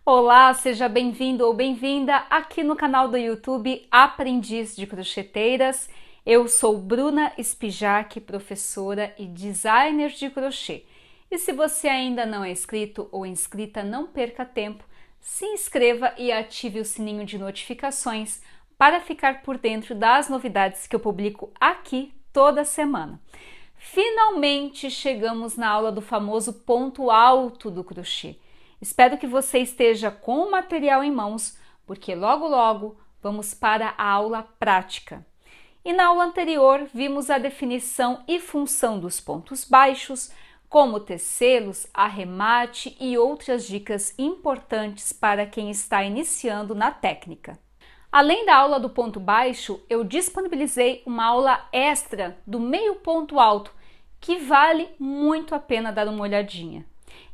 Olá, seja bem-vindo ou bem-vinda aqui no canal do YouTube Aprendiz de Crocheteiras. Eu sou Bruna Spijack, professora e designer de crochê. E se você ainda não é inscrito ou inscrita, não perca tempo, se inscreva e ative o sininho de notificações para ficar por dentro das novidades que eu publico aqui toda semana. Finalmente chegamos na aula do famoso ponto alto do crochê. Espero que você esteja com o material em mãos, porque logo vamos para a aula prática. E na aula anterior vimos a definição e função dos pontos baixos, como tecê-los, arremate e outras dicas importantes para quem está iniciando na técnica. Além da aula do ponto baixo, eu disponibilizei uma aula extra do meio ponto alto, que vale muito a pena dar uma olhadinha.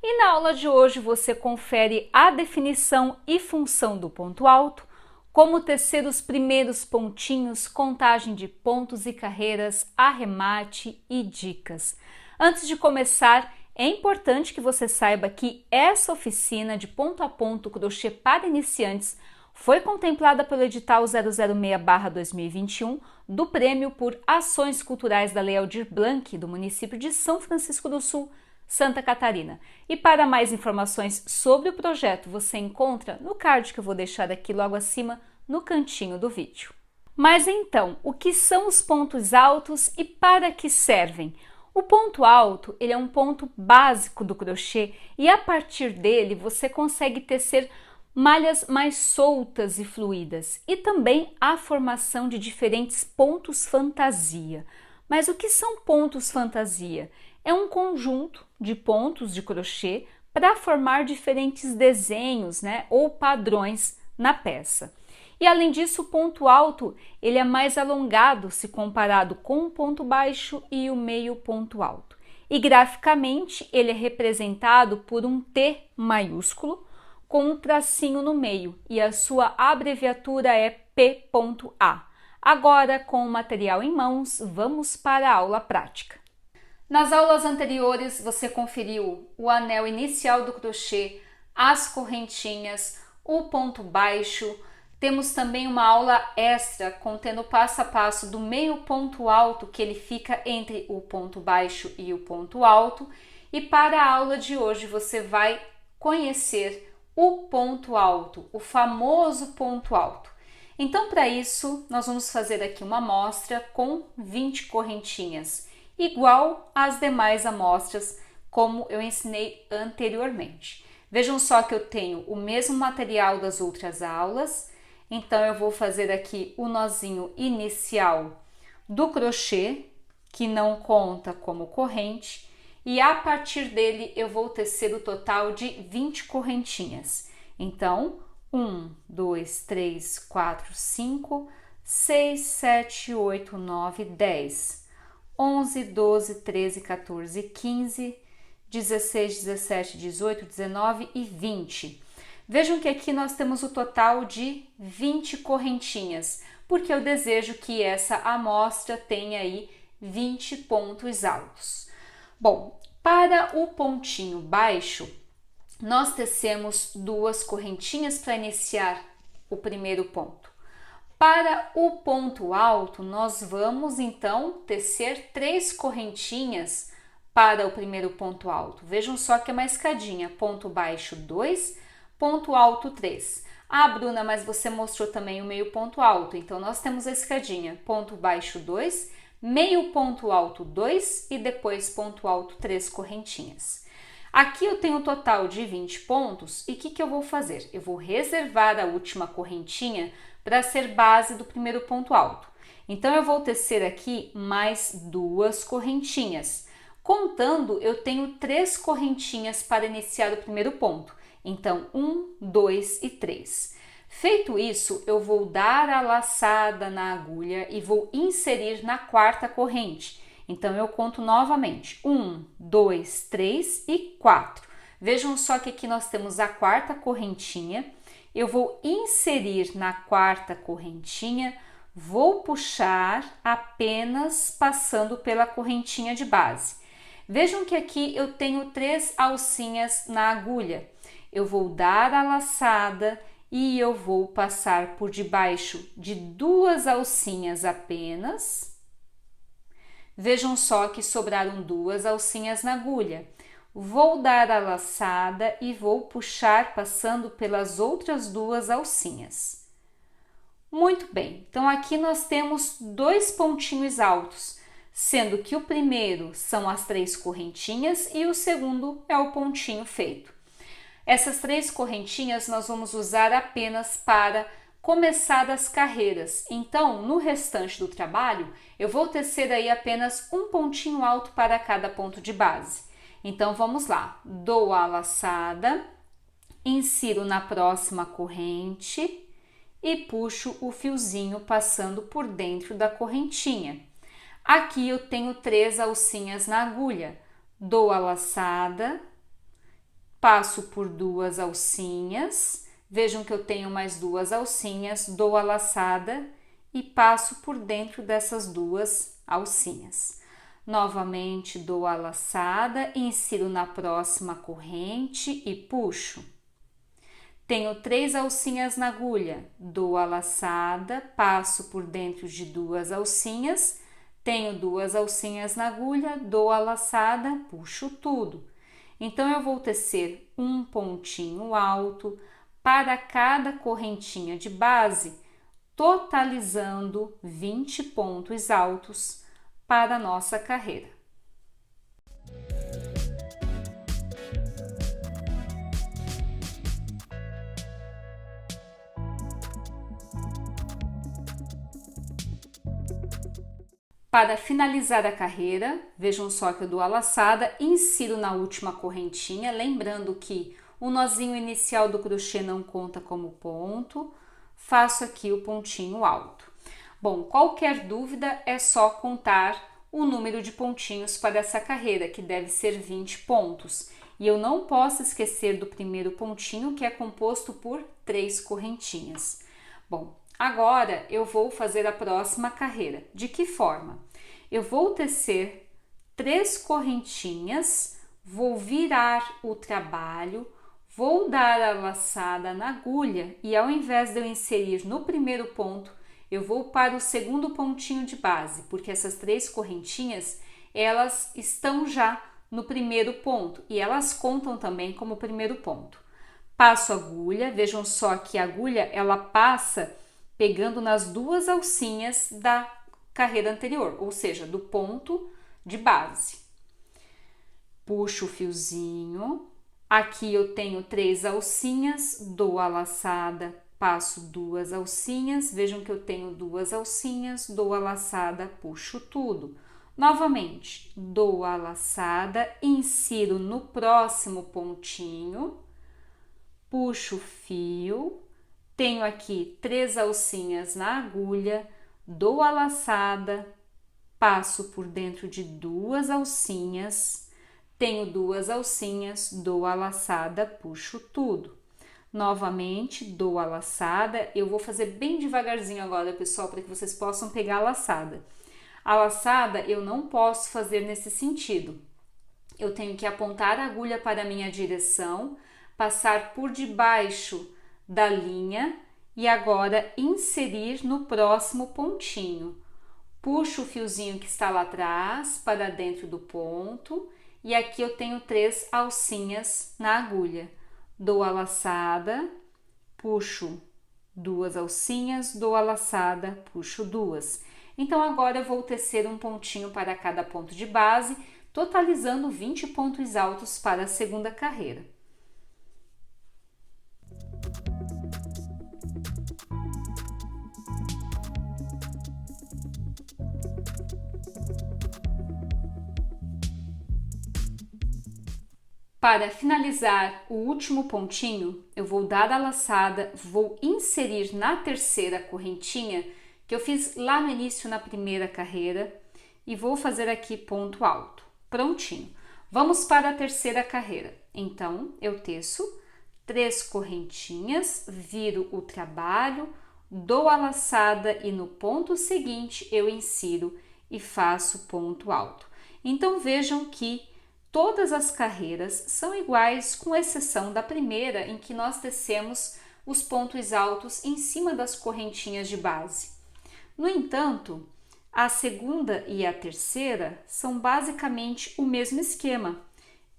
E na aula de hoje você confere a definição e função do ponto alto, como tecer os primeiros pontinhos, contagem de pontos e carreiras, arremate e dicas. Antes de começar, é importante que você saiba que essa oficina de ponto a ponto crochê para iniciantes foi contemplada pelo edital 006/2021 do Prêmio por Ações Culturais da Lei Aldir Blanc do município de São Francisco do Sul, Santa Catarina. E para mais informações sobre o projeto, você encontra no card que eu vou deixar aqui logo acima no cantinho do vídeo. Mas então, o que são os pontos altos e para que servem? O ponto alto, ele é um ponto básico do crochê e a partir dele você consegue tecer malhas mais soltas e fluídas e também a formação de diferentes pontos fantasia. Mas o que são pontos fantasia? É um conjunto de pontos de crochê para formar diferentes desenhos, ou padrões na peça. E além disso, o ponto alto ele é mais alongado se comparado com o ponto baixo e o meio ponto alto. E graficamente ele é representado por um T maiúsculo com um tracinho no meio e a sua abreviatura é P.A. Agora, com o material em mãos, vamos para a aula prática. Nas aulas anteriores você conferiu o anel inicial do crochê, as correntinhas, o ponto baixo. Temos também uma aula extra contendo passo a passo do meio ponto alto, que ele fica entre o ponto baixo e o ponto alto. E para a aula de hoje você vai conhecer o ponto alto, o famoso ponto alto. Então, para isso, nós vamos fazer aqui uma amostra com 20 correntinhas, igual às demais amostras, como eu ensinei anteriormente. Vejam só que eu tenho o mesmo material das outras aulas, então eu vou fazer aqui o nozinho inicial do crochê, que não conta como corrente, e a partir dele eu vou tecer o total de 20 correntinhas. Então, 1, 2, 3, 4, 5, 6, 7, 8, 9, 10. 11, 12, 13, 14, 15, 16, 17, 18, 19 e 20. Vejam que aqui nós temos o total de 20 correntinhas, porque eu desejo que essa amostra tenha aí 20 pontos altos. Bom, para o pontinho baixo, nós tecemos 2 correntinhas para iniciar o primeiro ponto. Para o ponto alto, nós vamos então tecer 3 correntinhas para o primeiro ponto alto. Vejam só que é uma escadinha, ponto baixo 2, ponto alto 3. Ah, Bruna, mas você mostrou também o meio ponto alto, então nós temos a escadinha, ponto baixo 2, meio ponto alto 2 e depois ponto alto 3 correntinhas. Aqui eu tenho um total de 20 pontos e o que eu vou fazer? Eu vou reservar a última correntinha para ser base do primeiro ponto alto. Então, eu vou tecer aqui mais 2 correntinhas. Contando, eu tenho 3 correntinhas para iniciar o primeiro ponto. Então, 1, 2 e 3. Feito isso, eu vou dar a laçada na agulha e vou inserir na 4ª corrente. Então, eu conto novamente, 1, 2, 3 e 4. Vejam só que aqui nós temos a 4ª correntinha. Eu vou inserir na 4ª correntinha, vou puxar apenas passando pela correntinha de base. Vejam que aqui eu tenho 3 alcinhas na agulha. eu vou dar a laçada e eu vou passar por debaixo de 2 alcinhas apenas. Vejam só que sobraram 2 alcinhas na agulha. Vou dar a laçada e vou puxar passando pelas outras 2 alcinhas. Muito bem, então aqui nós temos 2 pontinhos altos, sendo que o primeiro são as 3 correntinhas e o segundo é o pontinho feito. Essas 3 correntinhas nós vamos usar apenas para começar as carreiras. Então, no restante do trabalho, eu vou tecer aí apenas um pontinho alto para cada ponto de base. Então, vamos lá. Dou a laçada, insiro na próxima corrente e puxo o fiozinho passando por dentro da correntinha. Aqui eu tenho 3 alcinhas na agulha. Dou a laçada, passo por 2 alcinhas, vejam que eu tenho mais 2 alcinhas, dou a laçada e passo por dentro dessas 2 alcinhas. Novamente dou a laçada, insiro na próxima corrente e puxo. Tenho 3 alcinhas na agulha, dou a laçada, passo por dentro de 2 alcinhas, tenho 2 alcinhas na agulha, dou a laçada, puxo tudo. Então, eu vou tecer um pontinho alto para cada correntinha de base, totalizando 20 pontos altos para a nossa carreira. Para finalizar a carreira, vejam só que eu dou a laçada, insiro na última correntinha, lembrando que o nozinho inicial do crochê não conta como ponto, faço aqui o pontinho alto. Bom, qualquer dúvida é só contar o número de pontinhos para essa carreira, que deve ser 20 pontos. E eu não posso esquecer do primeiro pontinho, que é composto por 3 correntinhas. Bom, agora eu vou fazer a próxima carreira. De que forma? Eu vou tecer 3 correntinhas, vou virar o trabalho, vou dar a laçada na agulha e ao invés de eu inserir no primeiro ponto, eu vou para o segundo pontinho de base, porque essas 3 correntinhas, elas estão já no primeiro ponto e elas contam também como primeiro ponto. Passo a agulha, vejam só que a agulha ela passa pegando nas 2 alcinhas da carreira anterior, ou seja, do ponto de base. Puxo o fiozinho, aqui eu tenho 3 alcinhas, dou a laçada, passo 2 alcinhas, vejam que eu tenho 2 alcinhas, dou a laçada, puxo tudo. Novamente, dou a laçada, insiro no próximo pontinho, puxo o fio, tenho aqui 3 alcinhas na agulha, dou a laçada, passo por dentro de 2 alcinhas, tenho 2 alcinhas, dou a laçada, puxo tudo. Novamente, dou a laçada, eu vou fazer bem devagarzinho agora, pessoal, para que vocês possam pegar a laçada. A laçada eu não posso fazer nesse sentido. Eu tenho que apontar a agulha para a minha direção, passar por debaixo da linha e agora inserir no próximo pontinho. Puxo o fiozinho que está lá atrás para dentro do ponto e aqui eu tenho 3 alcinhas na agulha. Dou a laçada, puxo 2 alcinhas, dou a laçada, puxo 2. Então, agora eu vou tecer um pontinho para cada ponto de base, totalizando 20 pontos altos para a segunda carreira. Para finalizar o último pontinho, eu vou dar a laçada, vou inserir na terceira correntinha que eu fiz lá no início na primeira carreira e vou fazer aqui ponto alto. Prontinho. Vamos para a terceira carreira. Então, eu teço 3 correntinhas, viro o trabalho, dou a laçada e no ponto seguinte eu insiro e faço ponto alto. Então, vejam que Todas as carreiras são iguais, com exceção da primeira, em que nós tecemos os pontos altos em cima das correntinhas de base. No entanto, a segunda e a terceira são basicamente o mesmo esquema.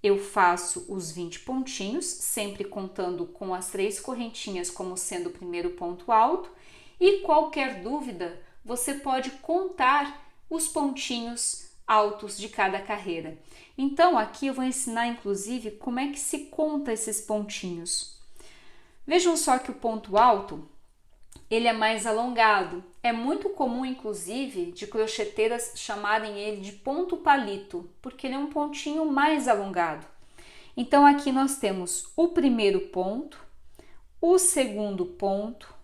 Eu faço os 20 pontinhos, sempre contando com as 3 correntinhas como sendo o primeiro ponto alto, e qualquer dúvida, você pode contar os pontinhos altos de cada carreira. Então, aqui eu vou ensinar, inclusive, como é que se conta esses pontinhos. Vejam só que o ponto alto, ele é mais alongado. É muito comum, inclusive, de crocheteiras chamarem ele de ponto palito, porque ele é um pontinho mais alongado. Então, aqui nós temos o primeiro ponto, o segundo ponto,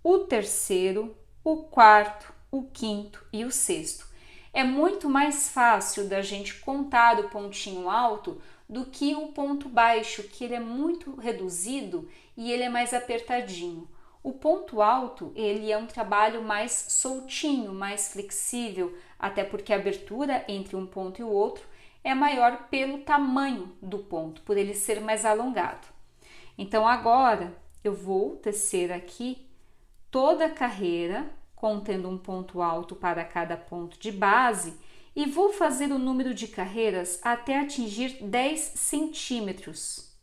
o terceiro, o quarto, o quinto e o sexto. É muito mais fácil da gente contar o pontinho alto do que o ponto baixo, que ele é muito reduzido e ele é mais apertadinho. O ponto alto, ele é um trabalho mais soltinho, mais flexível, até porque a abertura entre um ponto e o outro é maior pelo tamanho do ponto, por ele ser mais alongado. Então, agora eu vou tecer aqui toda a carreira, contendo um ponto alto para cada ponto de base, e vou fazer o número de carreiras até atingir 10 centímetros.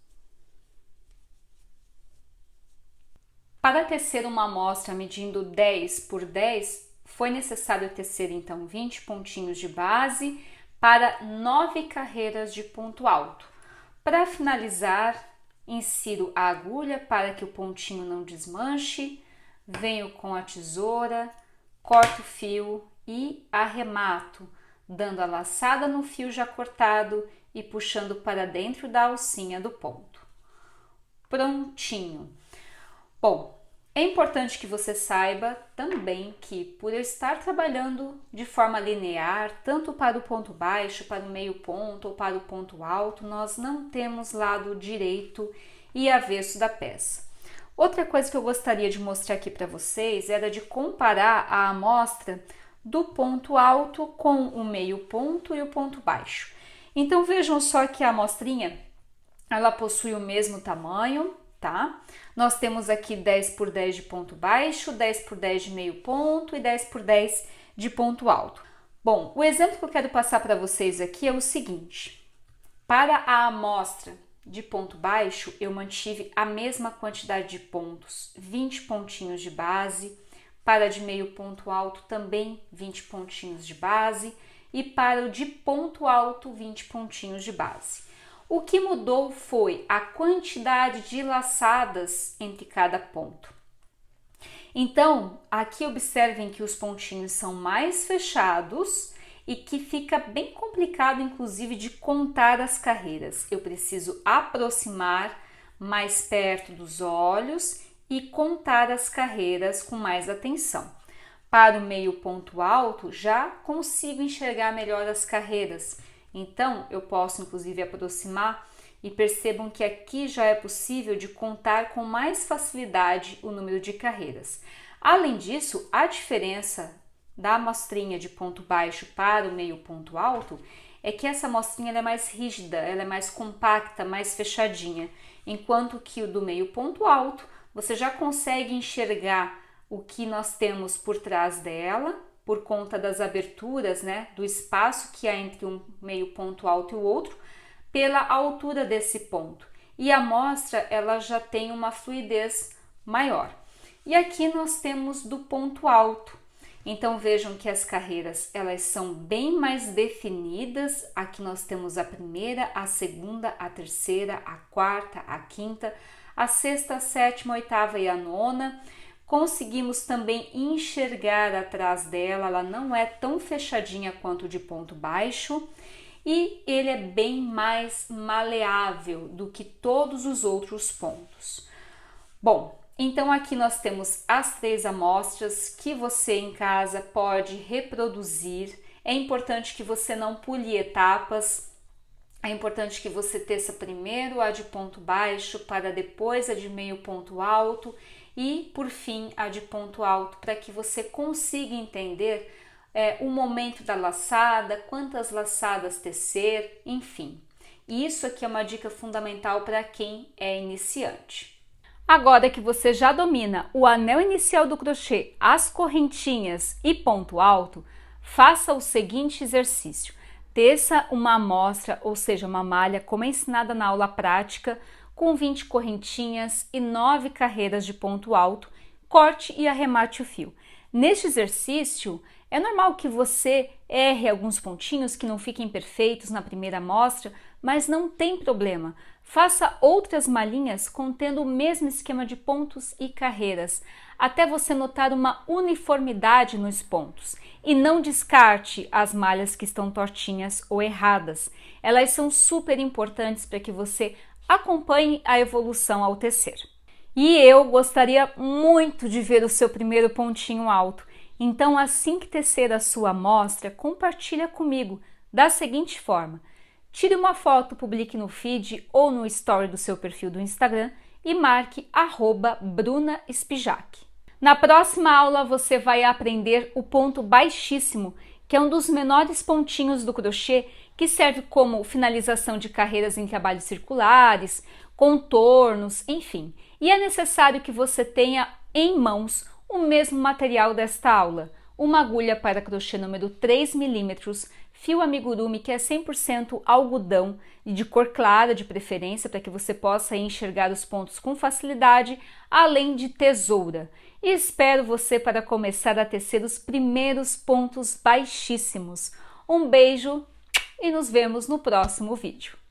Para tecer uma amostra medindo 10 por 10, foi necessário tecer então 20 pontinhos de base para 9 carreiras de ponto alto. Para finalizar, insiro a agulha para que o pontinho não desmanche, venho com a tesoura, corto o fio e arremato, dando a laçada no fio já cortado e puxando para dentro da alcinha do ponto. Prontinho! Bom, é importante que você saiba também que, por eu estar trabalhando de forma linear, tanto para o ponto baixo, para o meio ponto ou para o ponto alto, nós não temos lado direito e avesso da peça. Outra coisa que eu gostaria de mostrar aqui para vocês era de comparar a amostra do ponto alto com o meio ponto e o ponto baixo. Então vejam só que a amostrinha, ela possui o mesmo tamanho, tá? Nós temos aqui 10 por 10 de ponto baixo, 10 por 10 de meio ponto e 10 por 10 de ponto alto. Bom, o exemplo que eu quero passar para vocês aqui é o seguinte. Para a amostra de ponto baixo, eu mantive a mesma quantidade de pontos, 20 pontinhos de base. Para de meio ponto alto, também 20 pontinhos de base. E para o de ponto alto, 20 pontinhos de base. O que mudou foi a quantidade de laçadas entre cada ponto. Então, aqui observem que os pontinhos são mais fechados e que fica bem complicado, inclusive, de contar as carreiras. Eu preciso aproximar mais perto dos olhos e contar as carreiras com mais atenção. Para o meio ponto alto, já consigo enxergar melhor as carreiras. Então, eu posso, inclusive, aproximar e percebam que aqui já é possível de contar com mais facilidade o número de carreiras. Além disso, a diferença da amostrinha de ponto baixo para o meio ponto alto é que essa amostrinha ela é mais rígida, ela é mais compacta, mais fechadinha, enquanto que o do meio ponto alto você já consegue enxergar o que nós temos por trás dela, por conta das aberturas, né, do espaço que há entre um meio ponto alto e o outro, pela altura desse ponto. E a amostra ela já tem uma fluidez maior. E aqui nós temos do ponto alto. Então vejam que as carreiras elas são bem mais definidas. Aqui nós temos a primeira, a segunda, a terceira, a quarta, a quinta, a sexta, a sétima, a oitava e a nona. Conseguimos também enxergar atrás dela, ela não é tão fechadinha quanto de ponto baixo e ele é bem mais maleável do que todos os outros pontos. Bom, então aqui nós temos as 3 amostras que você em casa pode reproduzir. É importante que você não pule etapas. É importante que você teça primeiro a de ponto baixo para depois a de meio ponto alto e, por fim, a de ponto alto, para que você consiga entender o momento da laçada, quantas laçadas tecer, enfim. E isso aqui é uma dica fundamental para quem é iniciante. Agora que você já domina o anel inicial do crochê, as correntinhas e ponto alto, faça o seguinte exercício. Teça uma amostra, ou seja, uma malha, como é ensinada na aula prática, com 20 correntinhas e 9 carreiras de ponto alto, corte e arremate o fio. Neste exercício, é normal que você erre alguns pontinhos que não fiquem perfeitos na primeira amostra, mas não tem problema. Faça outras malhinhas contendo o mesmo esquema de pontos e carreiras, até você notar uma uniformidade nos pontos. E não descarte as malhas que estão tortinhas ou erradas. Elas são super importantes para que você acompanhe a evolução ao tecer. E eu gostaria muito de ver o seu primeiro pontinho alto. Então, assim que tecer a sua amostra, compartilha comigo da seguinte forma. Tire uma foto, publique no feed ou no story do seu perfil do Instagram e marque @BrunaSpijac. Na próxima aula você vai aprender o ponto baixíssimo, que é um dos menores pontinhos do crochê, que serve como finalização de carreiras em trabalhos circulares, contornos, enfim. E é necessário que você tenha em mãos o mesmo material desta aula, uma agulha para crochê número 3 mm, fio amigurumi que é 100% algodão e de cor clara de preferência, para que você possa enxergar os pontos com facilidade, além de tesoura. E espero você para começar a tecer os primeiros pontos baixíssimos. Um beijo e nos vemos no próximo vídeo.